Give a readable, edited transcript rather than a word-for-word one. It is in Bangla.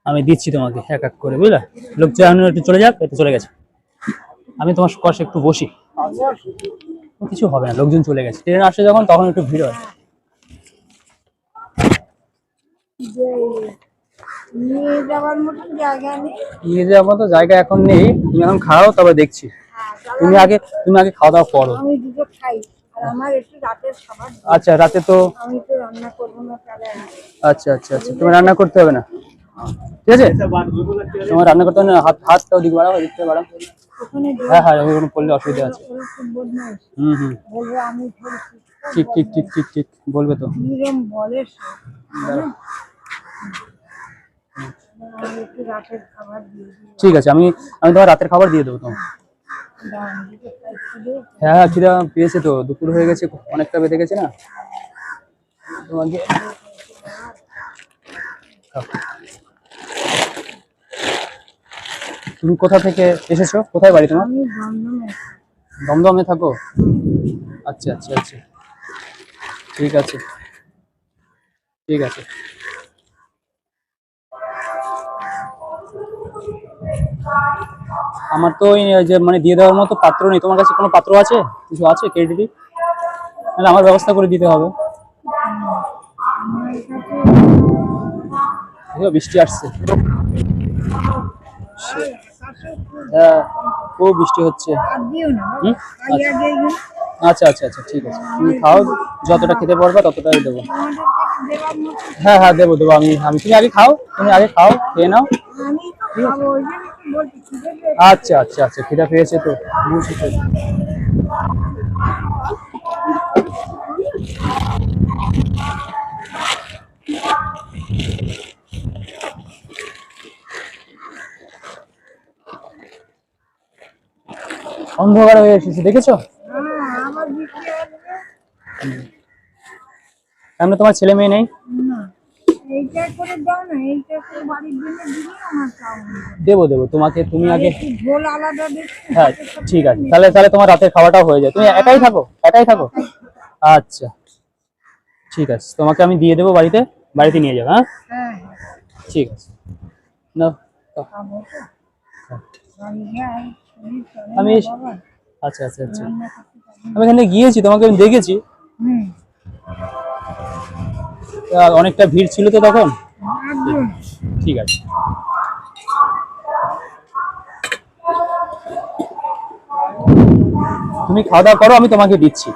আমি দিচ্ছি তোমাকে এক এক করে, বুঝলে? লোক যেন একটু চলে যাক, একটু চলে গেছে। আমি তোমার কষে একটু বসি, কিছু হবে না, লোকজন চলে গেছে। ট্রেন আসে যখন তখন একটু ভিড় হয়। নিয়ে যাওয়ার মতো জায়গা এখন নেই, তুমি এখন খাও, তবে দেখছি। তুমি আগে খাওয়া দাওয়া করো। আচ্ছা, রাতে তো আচ্ছা আচ্ছা আচ্ছা, তুমি রান্না করতে হবে না, ঠিক আছে? তোমার রান্না করতে হবে না, হাতটাও দিকে বাড়াও, দিকটা বাড়াও। হ্যাঁ হ্যাঁ, ওখানে পড়লে অসুবিধা আছে। হুম, ঠিক ঠিক ঠিক ঠিক ঠিক বলবে তো। ঠিক আছে, আমি তোমার রাতের খাবার দিয়ে দেবো তোমার। হ্যাঁ হ্যাঁ, খিদা পেয়েছে তো, দুপুর হয়ে গেছে, অনেকটা বেঁধে গেছে না তোমাকে। তুমি কোথা থেকে এসেছো, কোথায় বাড়ি তোমার? দমদমে থাকো? আচ্ছা আচ্ছা আচ্ছা, ঠিক আছে ঠিক আছে। আমার তো ওই যে মানে দিয়ে দেওয়ার মতো পাত্র নেই। তোমার কাছে কোনো পাত্র আছে, কিছু আছে ক্রেডিট? তাহলে আমার ব্যবস্থা করে দিতে হবে। বৃষ্টি আসছে, হ্যাঁ খুব বৃষ্টি হচ্ছে। আচ্ছা আচ্ছা আচ্ছা, ঠিক আছে, তুমি খাও, যতটা খেতে পারবা ততটাই দেবো। হ্যাঁ হ্যাঁ, দেবো দেবো, আমি তুমি আগে খাও, খেয়ে নাও। আচ্ছা আচ্ছা আচ্ছা, খিদা পেয়েছে তো, বুঝছি। অন্ধকার হয়ে এসেছে, দেখেছো? আমরা তোমার ছেলে মেয়ে নেই? দেবো দেবো তোমাকে, তুমি আগে। হ্যাঁ ঠিক আছে, তাহলে তোমার রাতের খাওয়াটাও হয়ে যায়। তুমি একাই থাকো? আচ্ছা ঠিক আছে, তোমাকে আমি দিয়ে দেবো, বাড়িতে নিয়ে যাবো। হ্যাঁ ঠিক আছে, না আমি আচ্ছা আচ্ছা আচ্ছা, আমি এখানে গিয়েছি, তোমাকে আমি দেখেছি, অনেকটা ভিড় ছিল তো তখন। ঠিক আছে, তুমি খাওয়া দাওয়া করো, আমি তোমাকে দিচ্ছি।